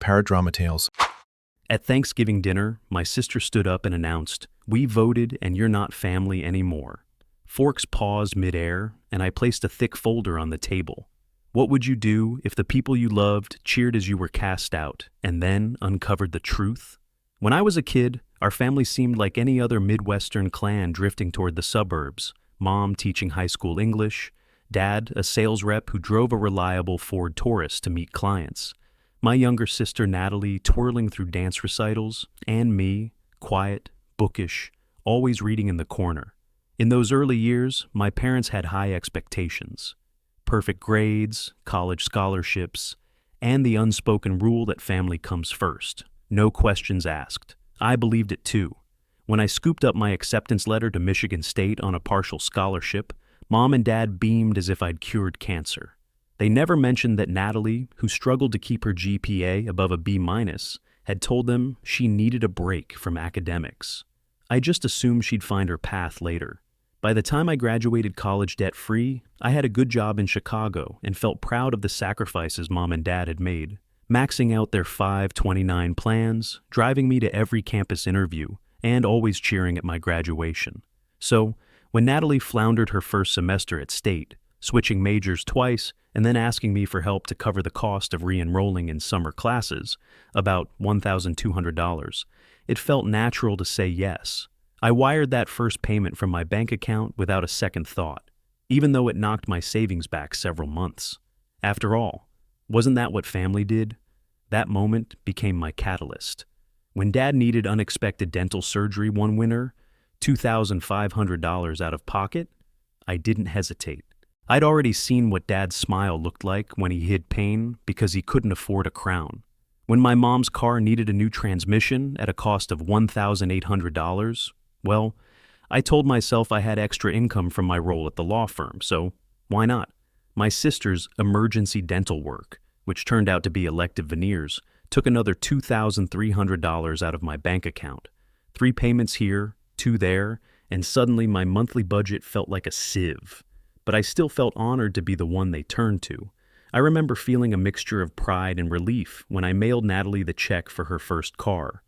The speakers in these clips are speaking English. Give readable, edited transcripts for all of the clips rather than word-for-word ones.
paradrama tales. At Thanksgiving dinner, my sister stood up and announced, "We voted and you're not family anymore." Forks paused midair, and I placed a thick folder on the table. What would you do if the people you loved cheered as you were cast out, and then uncovered the truth? When I was a kid, our family seemed like any other Midwestern clan drifting toward the suburbs. Mom teaching high school English, Dad a sales rep who drove a reliable Ford Taurus to meet clients, my younger sister Natalie twirling through dance recitals, and me, quiet, bookish, always reading in the corner. In those early years, my parents had high expectations. Perfect grades, college scholarships, and the unspoken rule that family comes first. No questions asked. I believed it too. When I scooped up my acceptance letter to Michigan State on a partial scholarship, Mom and Dad beamed as if I'd cured cancer. They never mentioned that Natalie, who struggled to keep her GPA above a B-, had told them she needed a break from academics. I just assumed she'd find her path later. By the time I graduated college debt-free, I had a good job in Chicago and felt proud of the sacrifices Mom and Dad had made, maxing out their 529 plans, driving me to every campus interview, and always cheering at my graduation. So, when Natalie floundered her first semester at State, switching majors twice and then asking me for help to cover the cost of re-enrolling in summer classes, about $1,200, it felt natural to say yes. I wired that first payment from my bank account without a second thought, even though it knocked my savings back several months. After all, wasn't that what family did? That moment became my catalyst. When Dad needed unexpected dental surgery one winter, $2,500 out of pocket, I didn't hesitate. I'd already seen what Dad's smile looked like when he hid pain because he couldn't afford a crown. When my mom's car needed a new transmission at a cost of $1,800, well, I told myself I had extra income from my role at the law firm, so why not? My sister's emergency dental work, which turned out to be elective veneers, took another $2,300 out of my bank account. 3 payments here, 2 there, and suddenly my monthly budget felt like a sieve. But I still felt honored to be the one they turned to. I remember feeling a mixture of pride and relief when I mailed Natalie the check for her first car.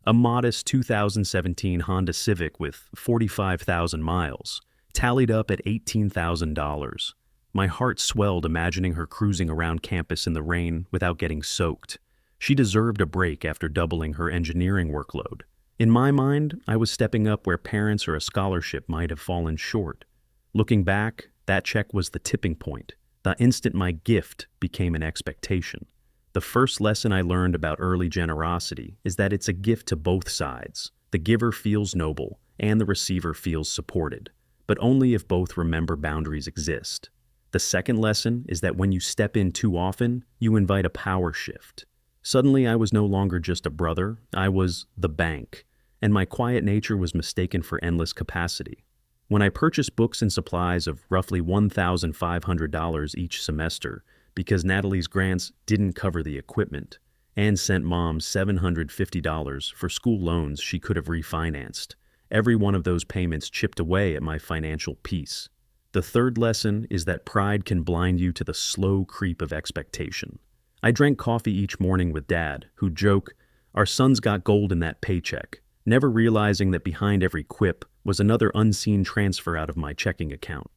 A modest 2017 Honda Civic with 45,000 miles, tallied up at $18,000. My heart swelled imagining her cruising around campus in the rain without getting soaked. She deserved a break after doubling her engineering workload. In my mind, I was stepping up where parents or a scholarship might have fallen short. Looking back, that check was the tipping point. The instant my gift became an expectation. The first lesson I learned about early generosity is that it's a gift to both sides. The giver feels noble, and the receiver feels supported, but only if both remember boundaries exist. The second lesson is that when you step in too often, you invite a power shift. Suddenly, I was no longer just a brother, I was the bank, and my quiet nature was mistaken for endless capacity. When I purchased books and supplies of roughly $1,500 each semester, because Natalie's grants didn't cover the equipment, and sent Mom $750 for school loans she could have refinanced, every one of those payments chipped away at my financial peace. The third lesson is that pride can blind you to the slow creep of expectation. I drank coffee each morning with Dad, who'd joke, "Our son's got gold in that paycheck," never realizing that behind every quip was another unseen transfer out of my checking account.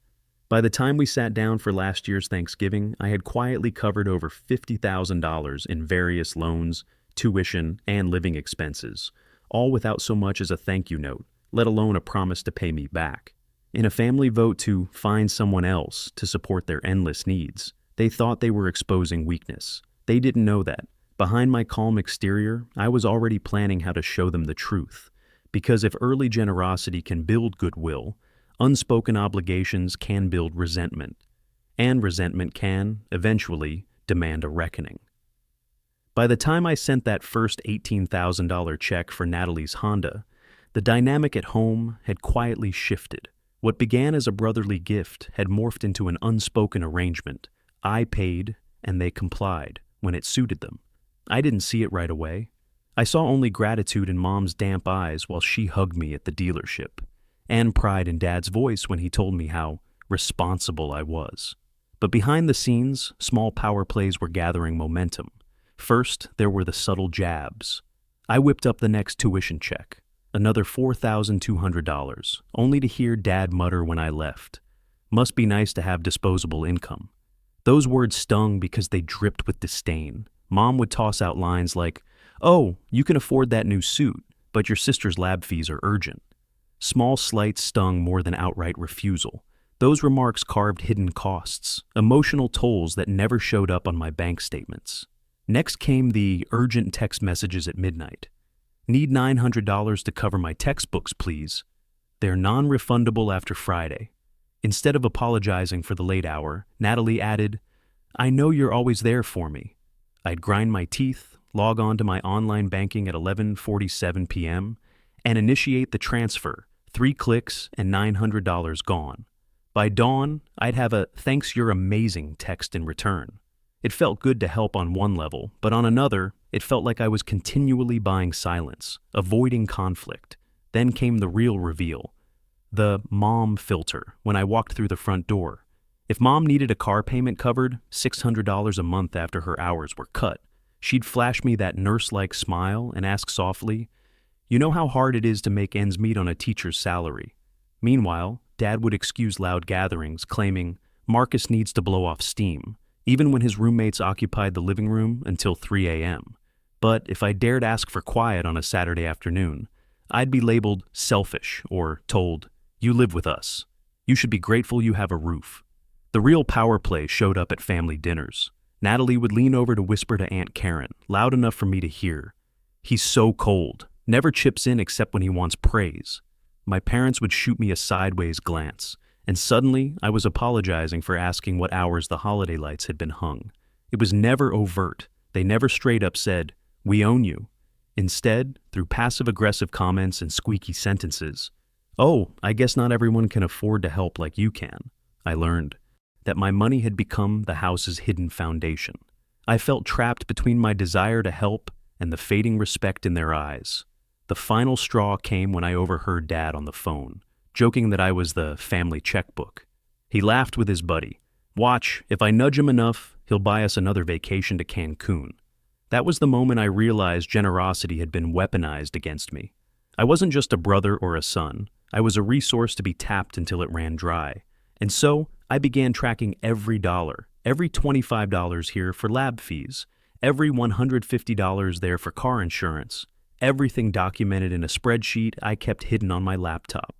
By the time we sat down for last year's Thanksgiving, I had quietly covered over $50,000 in various loans, tuition, and living expenses, all without so much as a thank you note, let alone a promise to pay me back. In a family vote to find someone else to support their endless needs, they thought they were exposing weakness. They didn't know that. Behind my calm exterior, I was already planning how to show them the truth. Because if early generosity can build goodwill, unspoken obligations can build resentment. And resentment can, eventually, demand a reckoning. By the time I sent that first $18,000 check for Natalie's Honda, the dynamic at home had quietly shifted. What began as a brotherly gift had morphed into an unspoken arrangement. I paid, and they complied, when it suited them. I didn't see it right away. I saw only gratitude in Mom's damp eyes while she hugged me at the dealership, and pride in Dad's voice when he told me how responsible I was. But behind the scenes, small power plays were gathering momentum. First, there were the subtle jabs. I whipped up the next tuition check, another $4,200, only to hear Dad mutter when I left, "Must be nice to have disposable income." Those words stung because they dripped with disdain. Mom would toss out lines like, "Oh, you can afford that new suit, but your sister's lab fees are urgent." Small slights stung more than outright refusal. Those remarks carved hidden costs, emotional tolls that never showed up on my bank statements. Next came the urgent text messages at midnight. "Need $900 to cover my textbooks, please. They're non-refundable after Friday." Instead of apologizing for the late hour, Natalie added, "I know you're always there for me." I'd grind my teeth, log on to my online banking at 11:47 p.m., and initiate the transfer, 3 clicks and $900 gone. By dawn, I'd have a "thanks you're amazing" text in return. It felt good to help on one level, but on another, it felt like I was continually buying silence, avoiding conflict. Then came the real reveal. The mom filter when I walked through the front door. If Mom needed a car payment covered, $600 a month after her hours were cut, she'd flash me that nurse-like smile and ask softly, "You know how hard it is to make ends meet on a teacher's salary." Meanwhile, Dad would excuse loud gatherings, claiming Marcus needs to blow off steam, even when his roommates occupied the living room until 3 a.m. But if I dared ask for quiet on a Saturday afternoon, I'd be labeled selfish or told, "You live with us. You should be grateful you have a roof." The real power play showed up at family dinners. Natalie would lean over to whisper to Aunt Karen, loud enough for me to hear, "He's so cold, never chips in except when he wants praise." My parents would shoot me a sideways glance, and suddenly I was apologizing for asking what hours the holiday lights had been hung. It was never overt. They never straight up said, "We own you." Instead, through passive-aggressive comments and squeaky sentences, "Oh, I guess not everyone can afford to help like you can," I learned that my money had become the house's hidden foundation. I felt trapped between my desire to help and the fading respect in their eyes. The final straw came when I overheard Dad on the phone, joking that I was the family checkbook. He laughed with his buddy. "Watch, if I nudge him enough, he'll buy us another vacation to Cancun." That was the moment I realized generosity had been weaponized against me. I wasn't just a brother or a son. I was a resource to be tapped until it ran dry. And so, I began tracking every dollar, every $25 here for lab fees, every $150 there for car insurance, everything documented in a spreadsheet I kept hidden on my laptop.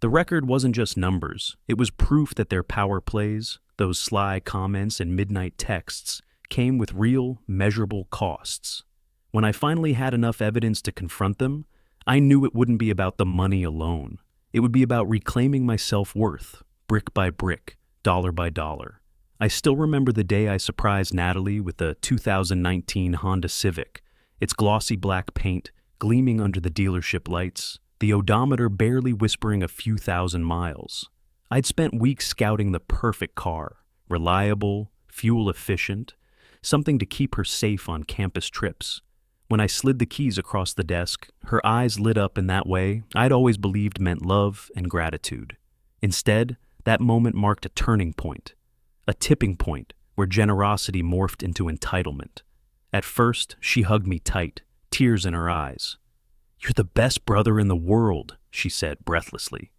The record wasn't just numbers, it was proof that their power plays, those sly comments and midnight texts, came with real, measurable costs. When I finally had enough evidence to confront them, I knew it wouldn't be about the money alone. It would be about reclaiming my self-worth, brick by brick, dollar by dollar. I still remember the day I surprised Natalie with the 2019 Honda Civic, its glossy black paint gleaming under the dealership lights, the odometer barely whispering a few thousand miles. I'd spent weeks scouting the perfect car, reliable, fuel efficient, something to keep her safe on campus trips. When I slid the keys across the desk, her eyes lit up in that way I'd always believed meant love and gratitude. Instead, that moment marked a turning point, a tipping point where generosity morphed into entitlement. At first, she hugged me tight, tears in her eyes. "You're the best brother in the world," she said breathlessly.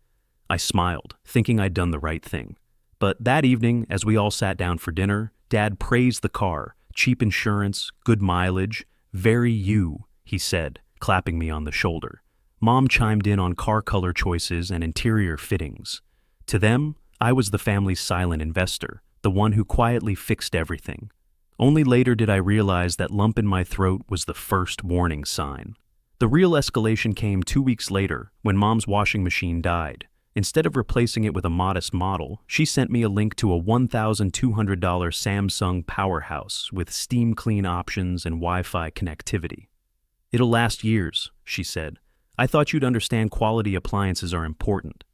I smiled, thinking I'd done the right thing. But that evening, as we all sat down for dinner, Dad praised the car, cheap insurance, good mileage, very you, he said, clapping me on the shoulder. Mom chimed in on car color choices and interior fittings. To them, I was the family's silent investor, the one who quietly fixed everything. Only later did I realize that lump in my throat was the first warning sign. The real escalation came 2 weeks later when Mom's washing machine died. Instead of replacing it with a modest model, she sent me a link to a $1,200 Samsung powerhouse with steam clean options and Wi-Fi connectivity. "It'll last years," she said. "I thought you'd understand quality appliances are important."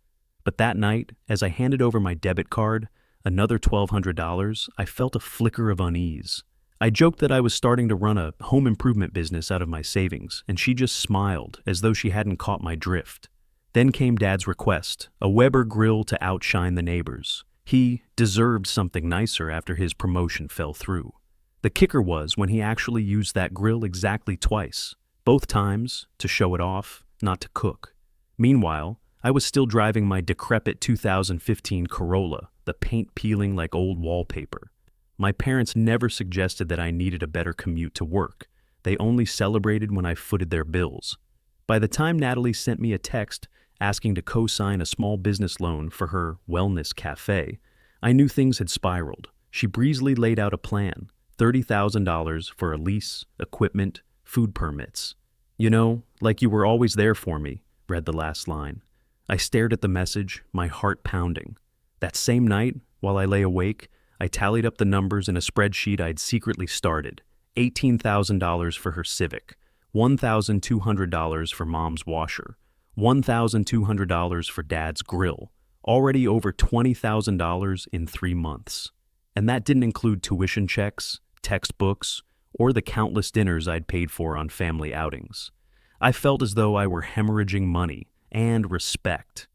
But that night, as I handed over my debit card, another $1,200, I felt a flicker of unease. I joked that I was starting to run a home improvement business out of my savings, and she just smiled as though she hadn't caught my drift. Then came Dad's request, a Weber grill to outshine the neighbors. He deserved something nicer after his promotion fell through. The kicker was when he actually used that grill exactly twice, both times to show it off, not to cook. Meanwhile, I was still driving my decrepit 2015 Corolla, the paint peeling like old wallpaper. My parents never suggested that I needed a better commute to work. They only celebrated when I footed their bills. By the time Natalie sent me a text asking to co-sign a small business loan for her wellness cafe, I knew things had spiraled. She breezily laid out a plan, $30,000 for a lease, equipment, food permits. "You know, like you were always there for me," read the last line. I stared at the message, my heart pounding. That same night, while I lay awake, I tallied up the numbers in a spreadsheet I'd secretly started. $18,000 for her Civic, $1,200 for Mom's washer, $1,200 for Dad's grill, already over $20,000 in 3 months. And that didn't include tuition checks, textbooks, or the countless dinners I'd paid for on family outings. I felt as though I were hemorrhaging money and respect.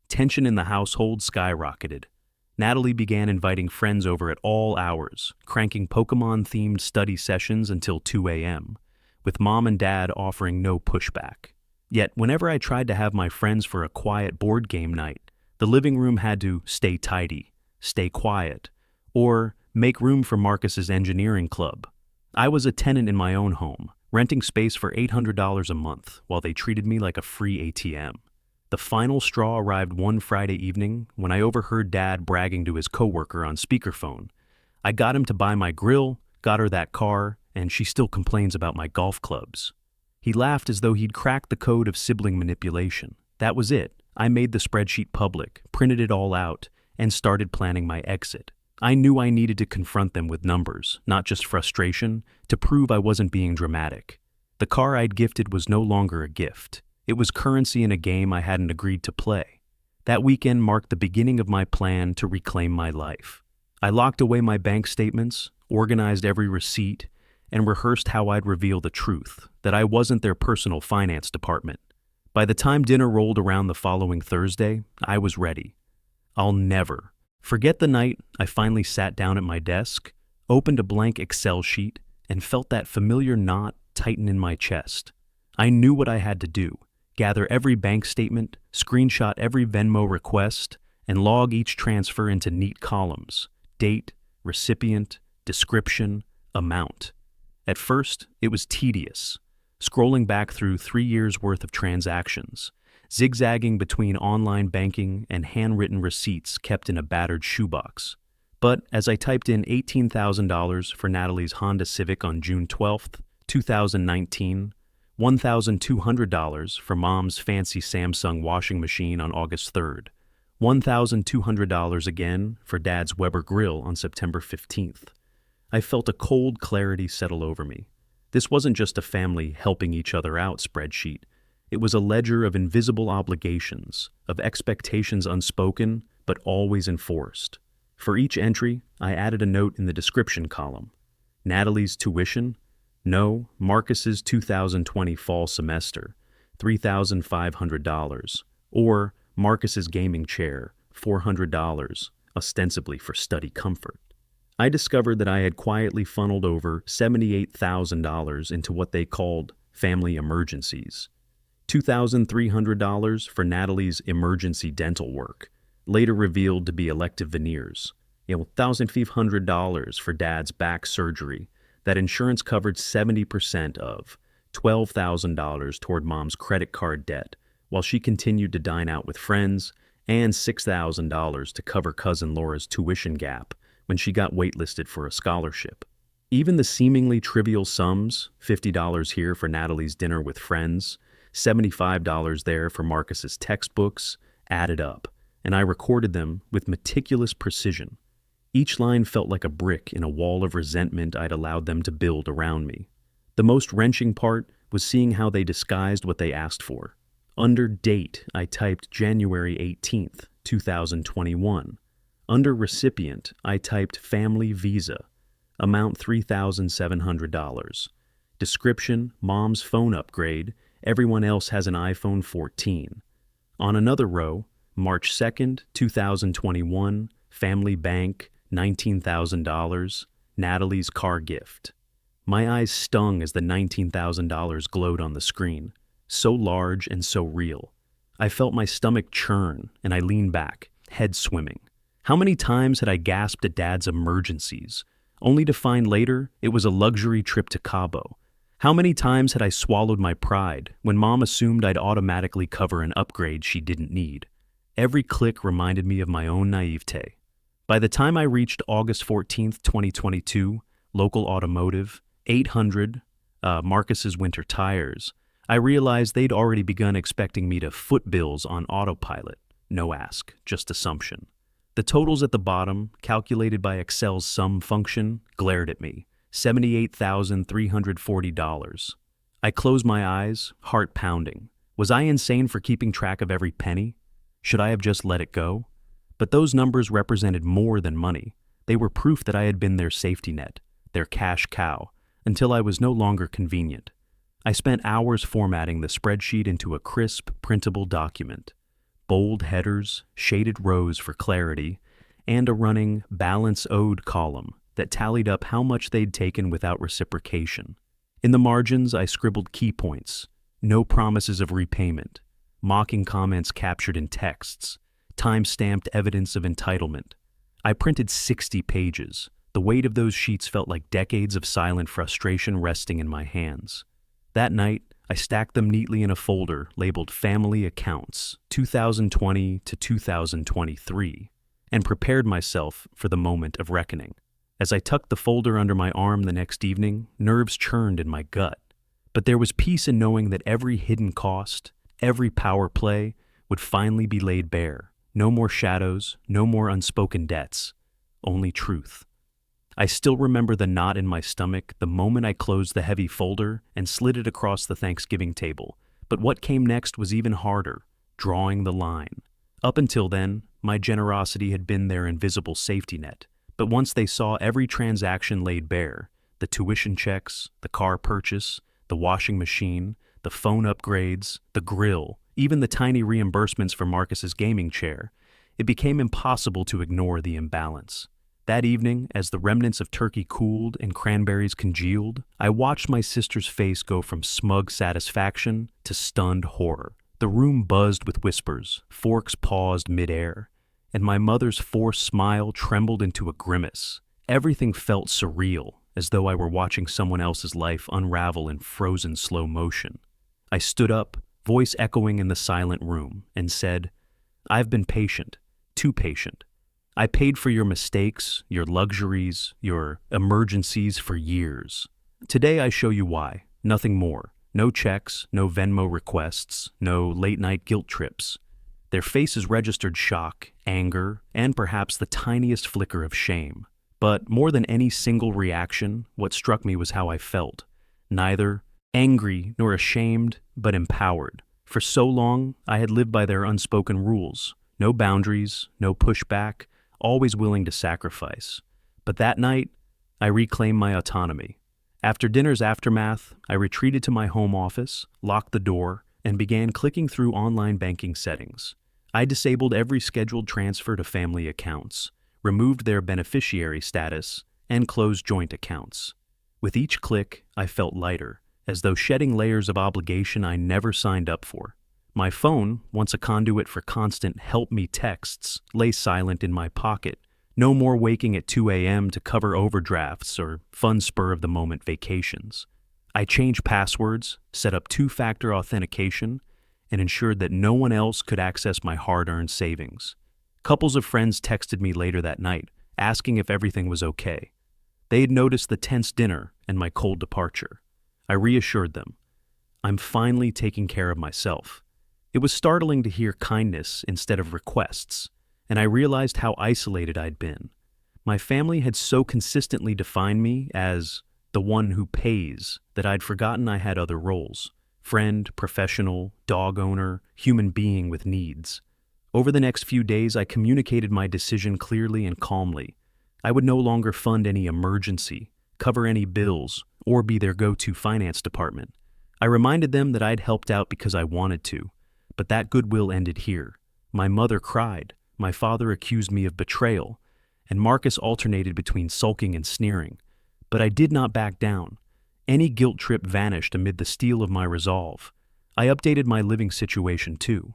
Tension in the household skyrocketed. Natalie began inviting friends over at all hours, cranking Pokemon-themed study sessions until 2 a.m., with Mom and Dad offering no pushback. Yet, whenever I tried to have my friends for a quiet board game night, the living room had to stay tidy, stay quiet, or make room for Marcus's engineering club. I was a tenant in my own home, renting space for $800 a month while they treated me like a free ATM. The final straw arrived one Friday evening when I overheard Dad bragging to his coworker on speakerphone. "I got him to buy my grill, got her that car, and she still complains about my golf clubs." He laughed as though he'd cracked the code of sibling manipulation. That was it. I made the spreadsheet public, printed it all out, and started planning my exit. I knew I needed to confront them with numbers, not just frustration, to prove I wasn't being dramatic. The car I'd gifted was no longer a gift. It was currency in a game I hadn't agreed to play. That weekend marked the beginning of my plan to reclaim my life. I locked away my bank statements, organized every receipt, and rehearsed how I'd reveal the truth, that I wasn't their personal finance department. By the time dinner rolled around the following Thursday, I was ready. I'll never forget the night I finally sat down at my desk, opened a blank Excel sheet, and felt that familiar knot tighten in my chest. I knew what I had to do: gather every bank statement, screenshot every Venmo request, and log each transfer into neat columns: date, recipient, description, amount. At first, it was tedious, scrolling back through 3 years' worth of transactions, zigzagging between online banking and handwritten receipts kept in a battered shoebox. But as I typed in $18,000 for Natalie's Honda Civic on June 12th, 2019, $1,200 for Mom's fancy Samsung washing machine on August 3rd, $1,200 again for Dad's Weber grill on September 15th, I felt a cold clarity settle over me. This wasn't just a family helping each other out spreadsheet. It was a ledger of invisible obligations, of expectations unspoken but always enforced. For each entry, I added a note in the description column. Natalie's tuition? No, Marcus's 2020 fall semester, $3,500. Or Marcus's gaming chair, $400, ostensibly for study comfort. I discovered that I had quietly funneled over $78,000 into what they called family emergencies. $2,300 for Natalie's emergency dental work, later revealed to be elective veneers. $1,500 for Dad's back surgery that insurance covered 70% of, $12,000 toward Mom's credit card debt while she continued to dine out with friends, and $6,000 to cover cousin Laura's tuition gap when she got waitlisted for a scholarship. Even the seemingly trivial sums, $50 here for Natalie's dinner with friends, $75 there for Marcus's textbooks, added up, and I recorded them with meticulous precision. Each line felt like a brick in a wall of resentment I'd allowed them to build around me. The most wrenching part was seeing how they disguised what they asked for. Under date, I typed January 18th, 2021. Under recipient, I typed family visa, amount $3,700. Description, Mom's phone upgrade, everyone else has an iPhone 14. On another row, March 2nd, 2021, family bank, $19,000. Natalie's car gift. My eyes stung as the $19,000 glowed on the screen, so large and so real. I felt my stomach churn, and I leaned back, head swimming. How many times had I gasped at Dad's emergencies, only to find later it was a luxury trip to Cabo? How many times had I swallowed my pride when Mom assumed I'd automatically cover an upgrade she didn't need? Every click reminded me of my own naivete. By the time I reached August 14th, 2022, local automotive, 800, Marcus's Winter Tires, I realized they'd already begun expecting me to foot bills on autopilot. No ask, just assumption. The totals at the bottom, calculated by Excel's sum function, glared at me. $78,340. I closed my eyes, heart pounding. Was I insane for keeping track of every penny? Should I have just let it go? But those numbers represented more than money. They were proof that I had been their safety net, their cash cow, until I was no longer convenient. I spent hours formatting the spreadsheet into a crisp, printable document. Bold headers, shaded rows for clarity, and a running balance owed column that tallied up how much they'd taken without reciprocation. In the margins, I scribbled key points, no promises of repayment, mocking comments captured in texts, time-stamped evidence of entitlement. I printed 60 pages. The weight of those sheets felt like decades of silent frustration resting in my hands. That night, I stacked them neatly in a folder labeled Family Accounts 2020 to 2023 and prepared myself for the moment of reckoning. As I tucked the folder under my arm the next evening, nerves churned in my gut. But there was peace in knowing that every hidden cost, every power play, would finally be laid bare. No more shadows, no more unspoken debts, only truth. I still remember the knot in my stomach the moment I closed the heavy folder and slid it across the Thanksgiving table. But what came next was even harder, drawing the line. Up until then, my generosity had been their invisible safety net. But once they saw every transaction laid bare, the tuition checks, the car purchase, the washing machine, the phone upgrades, the grill, even the tiny reimbursements for Marcus's gaming chair, it became impossible to ignore the imbalance. That evening, as the remnants of turkey cooled and cranberries congealed, I watched my sister's face go from smug satisfaction to stunned horror. The room buzzed with whispers, forks paused midair, and my mother's forced smile trembled into a grimace. Everything felt surreal, as though I were watching someone else's life unravel in frozen slow motion. I stood up, voice echoing in the silent room, and said, "I've been patient, too patient. I paid for your mistakes, your luxuries, your emergencies for years. Today I show you why, nothing more. No checks, no Venmo requests, no late-night guilt trips." Their faces registered shock, anger, and perhaps the tiniest flicker of shame. But more than any single reaction, what struck me was how I felt. Neither angry nor ashamed, but empowered. For so long, I had lived by their unspoken rules. No boundaries, no pushback, always willing to sacrifice. But that night, I reclaimed my autonomy. After dinner's aftermath, I retreated to my home office, locked the door, and began clicking through online banking settings. I disabled every scheduled transfer to family accounts, removed their beneficiary status, and closed joint accounts. With each click, I felt lighter, as though shedding layers of obligation I never signed up for. My phone, once a conduit for constant help-me texts, lay silent in my pocket. No more waking at 2 a.m. to cover overdrafts or fun spur-of-the-moment vacations. I changed passwords, set up two-factor authentication, and ensured that no one else could access my hard-earned savings. Couples of friends texted me later that night, asking if everything was okay. They had noticed the tense dinner and my cold departure. I reassured them. I'm finally taking care of myself. It was startling to hear kindness instead of requests, and I realized how isolated I'd been. My family had so consistently defined me as the one who pays that I'd forgotten I had other roles: friend, professional, dog owner, human being with needs. Over the next few days, I communicated my decision clearly and calmly. I would no longer fund any emergency, cover any bills, or be their go-to finance department. I reminded them that I'd helped out because I wanted to, but that goodwill ended here. My mother cried, my father accused me of betrayal, and Marcus alternated between sulking and sneering. But I did not back down. Any guilt trip vanished amid the steel of my resolve. I updated my living situation too.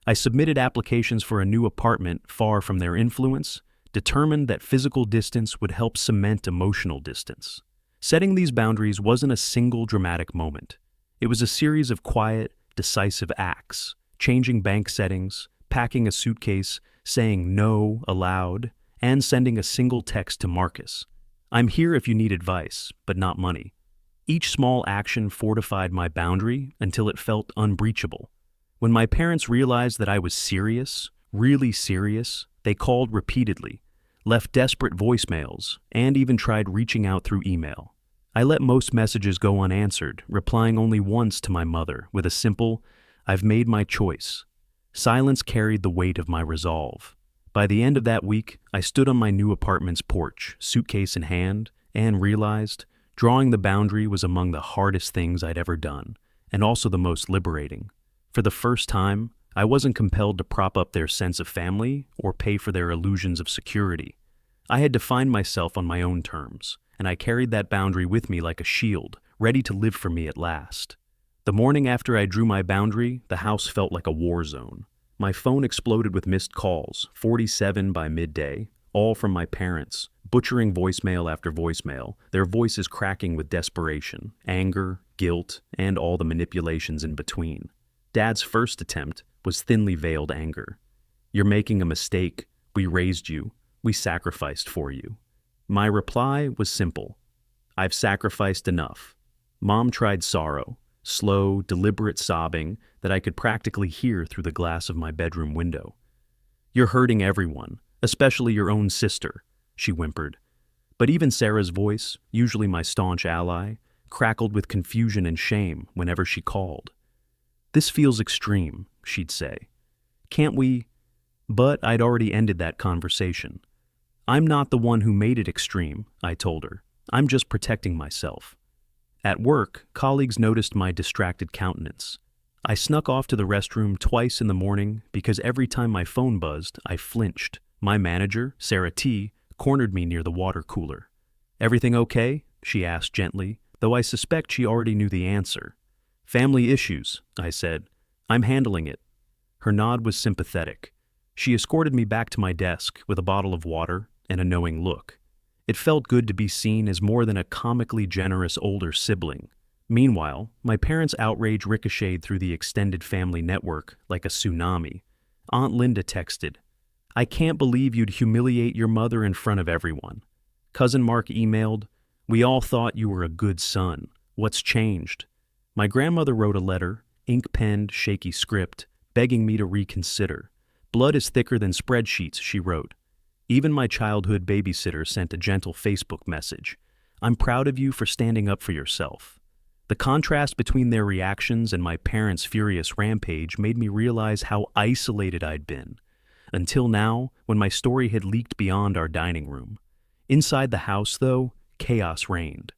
I submitted applications for a new apartment far from their influence, determined that physical distance would help cement emotional distance. Setting these boundaries wasn't a single dramatic moment. It was a series of quiet, decisive acts, changing bank settings, packing a suitcase, saying no aloud, and sending a single text to Marcus. I'm here if you need advice, but not money. Each small action fortified my boundary until it felt unbreachable. When my parents realized that I was serious, really serious, they called repeatedly, left desperate voicemails, and even tried reaching out through email. I let most messages go unanswered, replying only once to my mother with a simple, "I've made my choice." Silence carried the weight of my resolve. By the end of that week, I stood on my new apartment's porch, suitcase in hand, and realized drawing the boundary was among the hardest things I'd ever done, and also the most liberating. For the first time, I wasn't compelled to prop up their sense of family or pay for their illusions of security. I had defined myself on my own terms, and I carried that boundary with me like a shield, ready to live for me at last. The morning after I drew my boundary, the house felt like a war zone. My phone exploded with missed calls, 47 by midday, all from my parents, butchering voicemail after voicemail, their voices cracking with desperation, anger, guilt, and all the manipulations in between. Dad's first attempt was thinly veiled anger. "You're making a mistake. We raised you. We sacrificed for you." My reply was simple. "I've sacrificed enough." Mom tried sorrow, slow, deliberate sobbing that I could practically hear through the glass of my bedroom window. "You're hurting everyone, especially your own sister," she whimpered. But even Sarah's voice, usually my staunch ally, crackled with confusion and shame whenever she called. "This feels extreme," she'd say. "Can't we—" But I'd already ended that conversation. "I'm not the one who made it extreme," I told her. "I'm just protecting myself." At work, colleagues noticed my distracted countenance. I snuck off to the restroom twice in the morning because every time my phone buzzed, I flinched. My manager, Sarah T., cornered me near the water cooler. "Everything okay?" she asked gently, though I suspect she already knew the answer. "Family issues," I said. "I'm handling it." Her nod was sympathetic. She escorted me back to my desk with a bottle of water and a knowing look. It felt good to be seen as more than a comically generous older sibling. Meanwhile, my parents' outrage ricocheted through the extended family network like a tsunami. Aunt Linda texted, "I can't believe you'd humiliate your mother in front of everyone." Cousin Mark emailed, "We all thought you were a good son. What's changed?" My grandmother wrote a letter, ink-penned, shaky script, begging me to reconsider. "Blood is thicker than spreadsheets," she wrote. Even my childhood babysitter sent a gentle Facebook message. "I'm proud of you for standing up for yourself." The contrast between their reactions and my parents' furious rampage made me realize how isolated I'd been. Until now, when my story had leaked beyond our dining room. Inside the house, though, chaos reigned.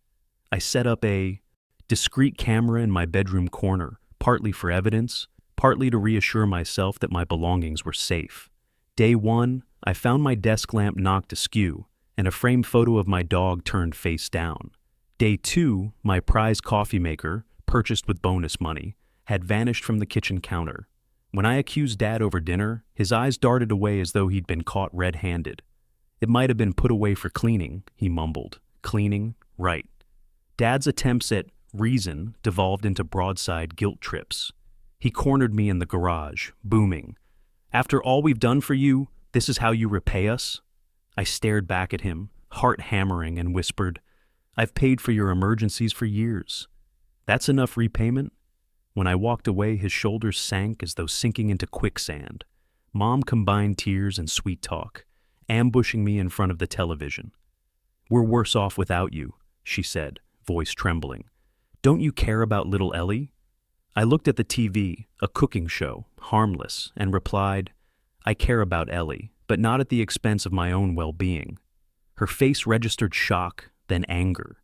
I set up a discreet camera in my bedroom corner, partly for evidence, partly to reassure myself that my belongings were safe. Day one, I found my desk lamp knocked askew, and a framed photo of my dog turned face down. Day two, my prize coffee maker, purchased with bonus money, had vanished from the kitchen counter. When I accused Dad over dinner, his eyes darted away as though he'd been caught red-handed. "It might have been put away for cleaning," he mumbled. "Cleaning? Right." Dad's attempts at reason devolved into broadside guilt trips. He cornered me in the garage, booming, "After all we've done for you, this is how you repay us?" I stared back at him, heart hammering, and whispered, "I've paid for your emergencies for years. That's enough repayment?" When I walked away, his shoulders sank as though sinking into quicksand. Mom combined tears and sweet talk, ambushing me in front of the television. "We're worse off without you," she said, voice trembling. "Don't you care about little Ellie?" I looked at the TV, a cooking show, harmless, and replied, "I care about Ellie, but not at the expense of my own well-being." Her face registered shock, then anger,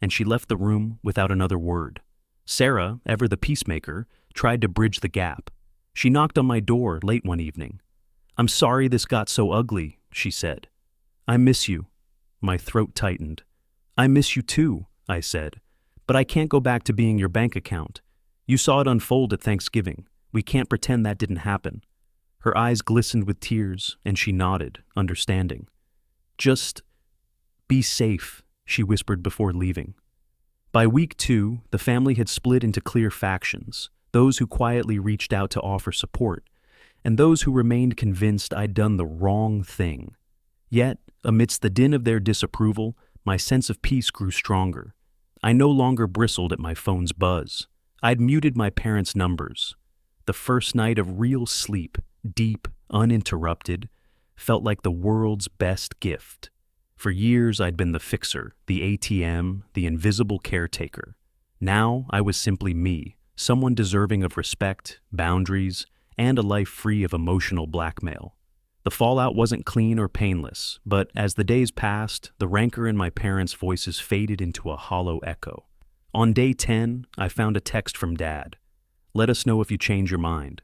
and she left the room without another word. Sarah, ever the peacemaker, tried to bridge the gap. She knocked on my door late one evening. "I'm sorry this got so ugly," she said. "I miss you." My throat tightened. I miss you too, I said. But I can't go back to being your bank account. You saw it unfold at Thanksgiving. We can't pretend that didn't happen. Her eyes glistened with tears, and she nodded, understanding. Just be safe, she whispered before leaving. By week 2, the family had split into clear factions, those who quietly reached out to offer support, and those who remained convinced I'd done the wrong thing. Yet, amidst the din of their disapproval, my sense of peace grew stronger. I no longer bristled at my phone's buzz. I'd muted my parents' numbers. The first night of real sleep, deep, uninterrupted, felt like the world's best gift. For years I'd been the fixer, the ATM, the invisible caretaker. Now I was simply me, someone deserving of respect, boundaries, and a life free of emotional blackmail. The fallout wasn't clean or painless, but as the days passed, the rancor in my parents' voices faded into a hollow echo. On day 10, I found a text from Dad. Let us know if you change your mind.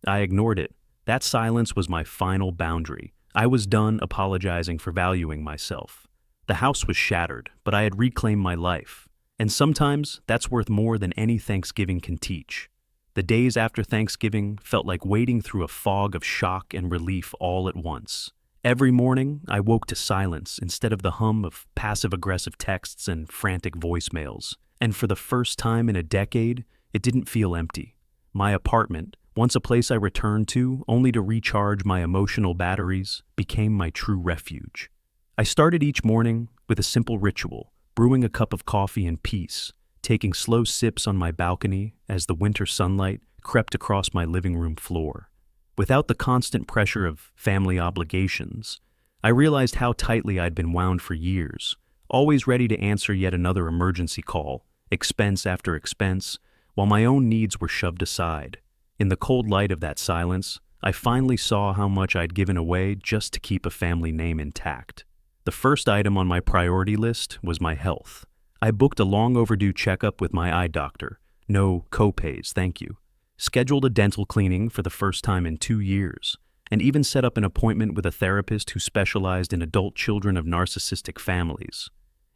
I ignored it. That silence was my final boundary. I was done apologizing for valuing myself. The house was shattered, but I had reclaimed my life. And sometimes that's worth more than any Thanksgiving can teach. The days after Thanksgiving felt like wading through a fog of shock and relief all at once. Every morning, I woke to silence instead of the hum of passive-aggressive texts and frantic voicemails. And for the first time in a decade, it didn't feel empty. My apartment, once a place I returned to only to recharge my emotional batteries, became my true refuge. I started each morning with a simple ritual, brewing a cup of coffee in peace, taking slow sips on my balcony as the winter sunlight crept across my living room floor. Without the constant pressure of family obligations, I realized how tightly I'd been wound for years, always ready to answer yet another emergency call, expense after expense, while my own needs were shoved aside. In the cold light of that silence, I finally saw how much I'd given away just to keep a family name intact. The first item on my priority list was my health. I booked a long overdue checkup with my eye doctor. No co-pays, thank you. Scheduled a dental cleaning for the first time in 2 years, and even set up an appointment with a therapist who specialized in adult children of narcissistic families.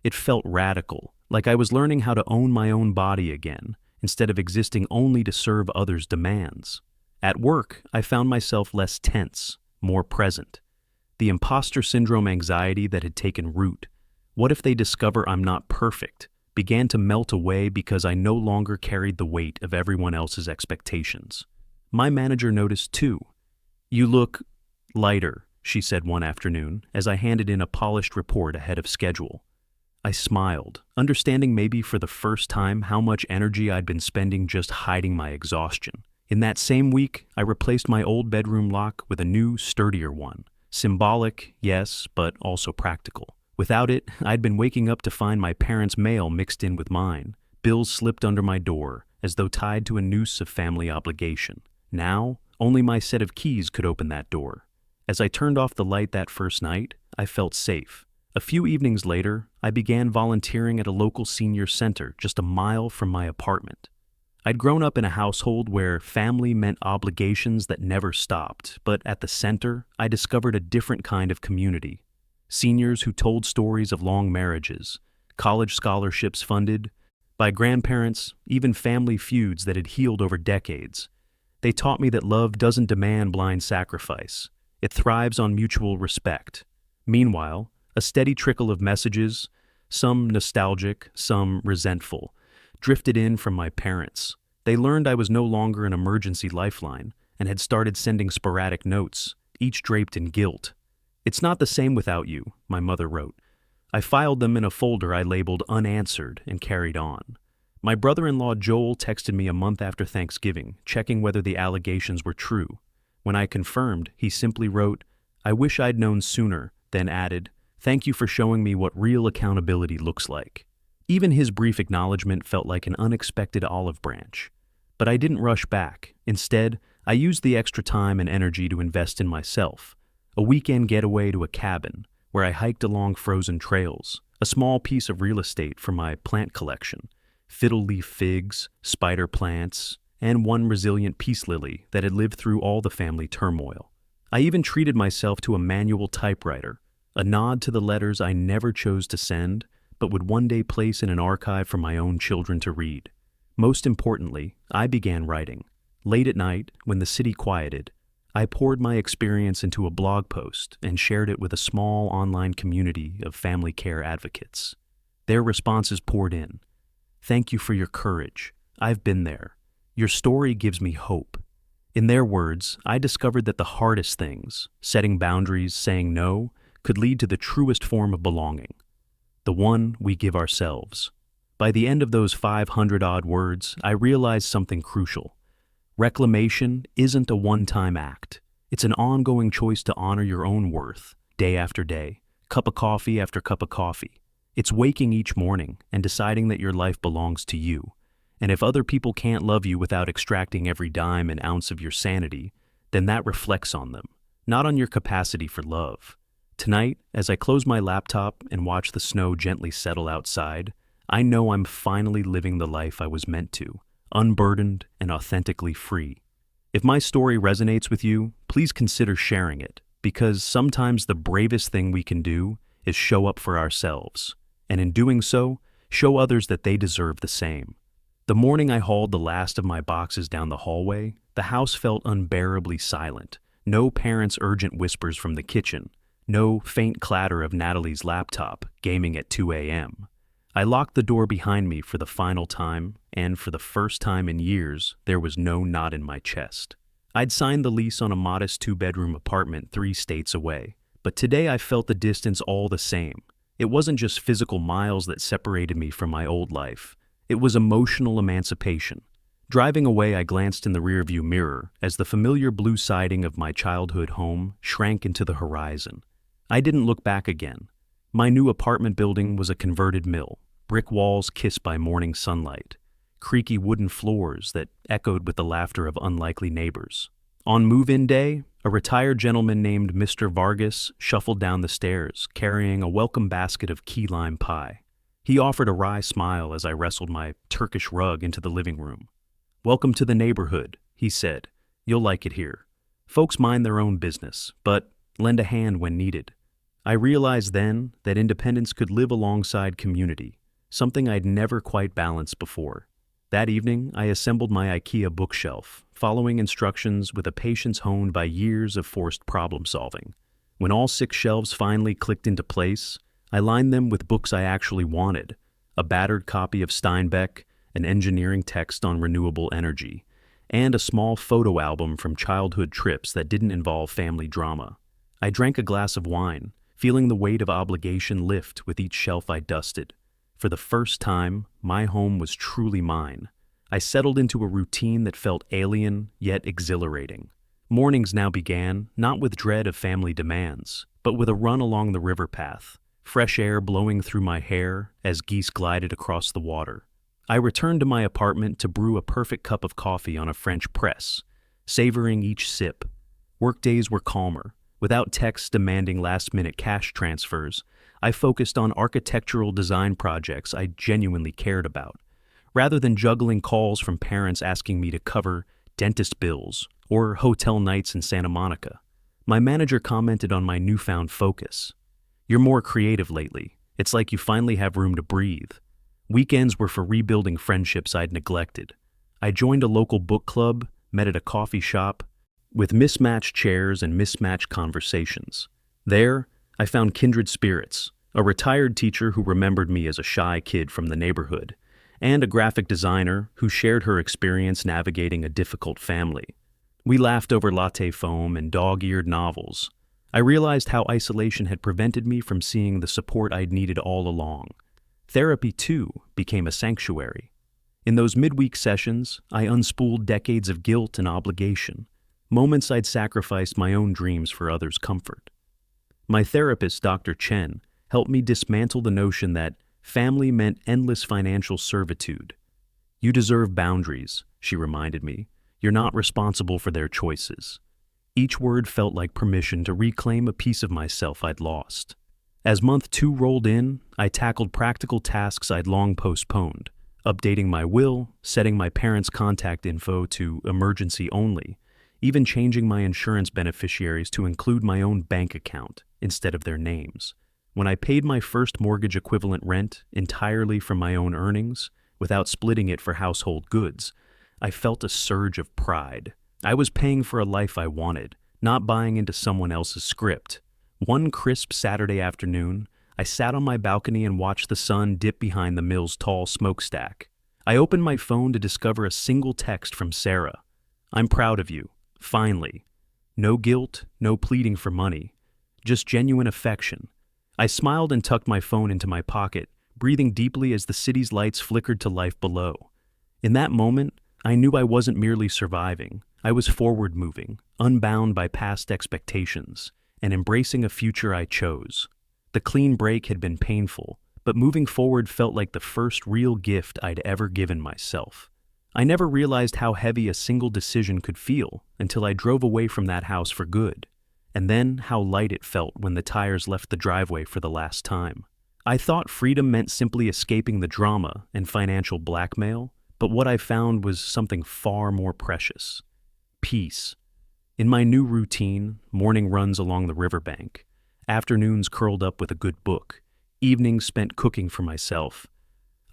It felt radical, like I was learning how to own my own body again, instead of existing only to serve others' demands. At work, I found myself less tense, more present. The imposter syndrome anxiety that had taken root, what if they discover I'm not perfect, began to melt away because I no longer carried the weight of everyone else's expectations. My manager noticed too. You look lighter, she said one afternoon as I handed in a polished report ahead of schedule. I smiled, understanding maybe for the first time how much energy I'd been spending just hiding my exhaustion. In that same week, I replaced my old bedroom lock with a new, sturdier one. Symbolic, yes, but also practical. Without it, I'd been waking up to find my parents' mail mixed in with mine. Bills slipped under my door, as though tied to a noose of family obligation. Now, only my set of keys could open that door. As I turned off the light that first night, I felt safe. A few evenings later, I began volunteering at a local senior center just a mile from my apartment. I'd grown up in a household where family meant obligations that never stopped, but at the center, I discovered a different kind of community. Seniors who told stories of long marriages, college scholarships funded by grandparents, even family feuds that had healed over decades. They taught me that love doesn't demand blind sacrifice. It thrives on mutual respect. Meanwhile, a steady trickle of messages, some nostalgic, some resentful, drifted in from my parents. They learned I was no longer an emergency lifeline and had started sending sporadic notes, each draped in guilt. It's not the same without you, my mother wrote. I filed them in a folder I labeled unanswered and carried on. My brother-in-law Joel texted me a month after Thanksgiving, checking whether the allegations were true. When I confirmed, he simply wrote, I wish I'd known sooner, then added, thank you for showing me what real accountability looks like. Even his brief acknowledgement felt like an unexpected olive branch. But I didn't rush back. Instead, I used the extra time and energy to invest in myself. A weekend getaway to a cabin, where I hiked along frozen trails, a small piece of real estate for my plant collection, fiddle leaf figs, spider plants, and one resilient peace lily that had lived through all the family turmoil. I even treated myself to a manual typewriter, a nod to the letters I never chose to send, but would one day place in an archive for my own children to read. Most importantly, I began writing. Late at night, when the city quieted, I poured my experience into a blog post and shared it with a small online community of family care advocates. Their responses poured in. "Thank you for your courage. I've been there. Your story gives me hope." In their words, I discovered that the hardest things, setting boundaries, saying no, could lead to the truest form of belonging, the one we give ourselves. By the end of those 500-odd words, I realized something crucial. Reclamation isn't a one-time act. It's an ongoing choice to honor your own worth, day after day, cup of coffee after cup of coffee. It's waking each morning and deciding that your life belongs to you. And if other people can't love you without extracting every dime and ounce of your sanity, then that reflects on them, not on your capacity for love. Tonight, as I close my laptop and watch the snow gently settle outside, I know I'm finally living the life I was meant to, unburdened and authentically free. If my story resonates with you, please consider sharing it, because sometimes the bravest thing we can do is show up for ourselves, and in doing so, show others that they deserve the same. The morning I hauled the last of my boxes down the hallway, the house felt unbearably silent. No parents' urgent whispers from the kitchen, no faint clatter of Natalie's laptop gaming at 2 a.m. I locked the door behind me for the final time, and for the first time in years, there was no knot in my chest. I'd signed the lease on a modest 2-bedroom apartment 3 states away, but today I felt the distance all the same. It wasn't just physical miles that separated me from my old life. It was emotional emancipation. Driving away, I glanced in the rearview mirror as the familiar blue siding of my childhood home shrank into the horizon. I didn't look back again. My new apartment building was a converted mill, brick walls kissed by morning sunlight, creaky wooden floors that echoed with the laughter of unlikely neighbors. On move-in day, a retired gentleman named Mr. Vargas shuffled down the stairs, carrying a welcome basket of key lime pie. He offered a wry smile as I wrestled my Turkish rug into the living room. "Welcome to the neighborhood," he said. "You'll like it here. Folks mind their own business, but lend a hand when needed." I realized then that independence could live alongside community, something I'd never quite balanced before. That evening, I assembled my IKEA bookshelf, following instructions with a patience honed by years of forced problem-solving. When all 6 shelves finally clicked into place, I lined them with books I actually wanted: a battered copy of Steinbeck, an engineering text on renewable energy, and a small photo album from childhood trips that didn't involve family drama. I drank a glass of wine, feeling the weight of obligation lift with each shelf I dusted. For the first time, my home was truly mine. I settled into a routine that felt alien, yet exhilarating. Mornings now began, not with dread of family demands, but with a run along the river path, fresh air blowing through my hair as geese glided across the water. I returned to my apartment to brew a perfect cup of coffee on a French press, savoring each sip. Workdays were calmer. Without texts demanding last-minute cash transfers, I focused on architectural design projects I genuinely cared about, rather than juggling calls from parents asking me to cover dentist bills or hotel nights in Santa Monica. My manager commented on my newfound focus. "You're more creative lately. It's like you finally have room to breathe." Weekends were for rebuilding friendships I'd neglected. I joined a local book club, met at a coffee shop, with mismatched chairs and mismatched conversations. There, I found kindred spirits, a retired teacher who remembered me as a shy kid from the neighborhood, and a graphic designer who shared her experience navigating a difficult family. We laughed over latte foam and dog-eared novels. I realized how isolation had prevented me from seeing the support I'd needed all along. Therapy, too, became a sanctuary. In those midweek sessions, I unspooled decades of guilt and obligation, moments I'd sacrificed my own dreams for others' comfort. My therapist, Dr. Chen, helped me dismantle the notion that family meant endless financial servitude. "You deserve boundaries," she reminded me. "You're not responsible for their choices." Each word felt like permission to reclaim a piece of myself I'd lost. As month 2 rolled in, I tackled practical tasks I'd long postponed, updating my will, setting my parents' contact info to emergency only, even changing my insurance beneficiaries to include my own bank account instead of their names. When I paid my first mortgage equivalent rent entirely from my own earnings, without splitting it for household goods, I felt a surge of pride. I was paying for a life I wanted, not buying into someone else's script. One crisp Saturday afternoon, I sat on my balcony and watched the sun dip behind the mill's tall smokestack. I opened my phone to discover a single text from Sarah. "I'm proud of you. Finally." No guilt, no pleading for money. Just genuine affection. I smiled and tucked my phone into my pocket, breathing deeply as the city's lights flickered to life below. In that moment, I knew I wasn't merely surviving. I was forward-moving, unbound by past expectations, and embracing a future I chose. The clean break had been painful, but moving forward felt like the first real gift I'd ever given myself. I never realized how heavy a single decision could feel until I drove away from that house for good, and then how light it felt when the tires left the driveway for the last time. I thought freedom meant simply escaping the drama and financial blackmail, but what I found was something far more precious. Peace. In my new routine, morning runs along the riverbank, afternoons curled up with a good book, evenings spent cooking for myself,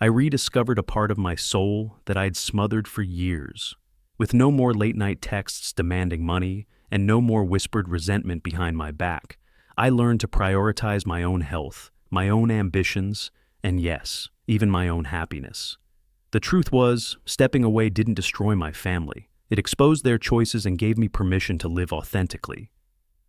I rediscovered a part of my soul that I'd smothered for years. With no more late-night texts demanding money and no more whispered resentment behind my back, I learned to prioritize my own health, my own ambitions, and yes, even my own happiness. The truth was, stepping away didn't destroy my family. It exposed their choices and gave me permission to live authentically.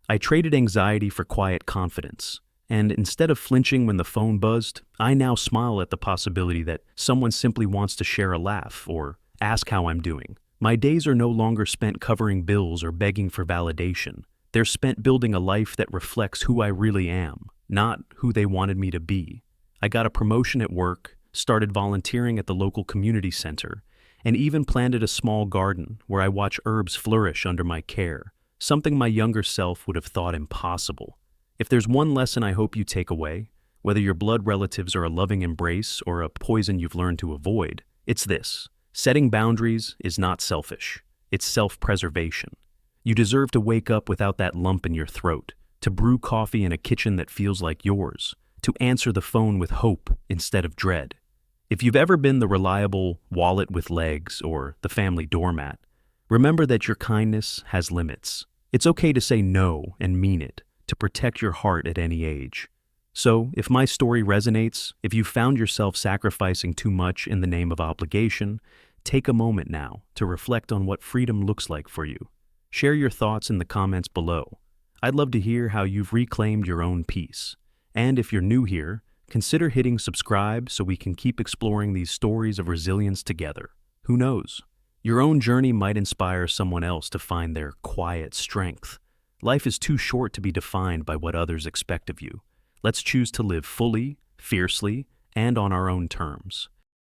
I traded anxiety for quiet confidence. And instead of flinching when the phone buzzed, I now smile at the possibility that someone simply wants to share a laugh or ask how I'm doing. My days are no longer spent covering bills or begging for validation. They're spent building a life that reflects who I really am, not who they wanted me to be. I got a promotion at work, started volunteering at the local community center, and even planted a small garden where I watch herbs flourish under my care, something my younger self would have thought impossible. If there's one lesson I hope you take away, whether your blood relatives are a loving embrace or a poison you've learned to avoid, it's this: setting boundaries is not selfish, it's self-preservation. You deserve to wake up without that lump in your throat, to brew coffee in a kitchen that feels like yours, to answer the phone with hope instead of dread. If you've ever been the reliable wallet with legs or the family doormat, remember that your kindness has limits. It's okay to say no and mean it, to protect your heart at any age. So, if my story resonates, if you found yourself sacrificing too much in the name of obligation, take a moment now to reflect on what freedom looks like for you. Share your thoughts in the comments below. I'd love to hear how you've reclaimed your own peace. And if you're new here, consider hitting subscribe so we can keep exploring these stories of resilience together. Who knows? Your own journey might inspire someone else to find their quiet strength. Life is too short to be defined by what others expect of you. Let's choose to live fully, fiercely, and on our own terms.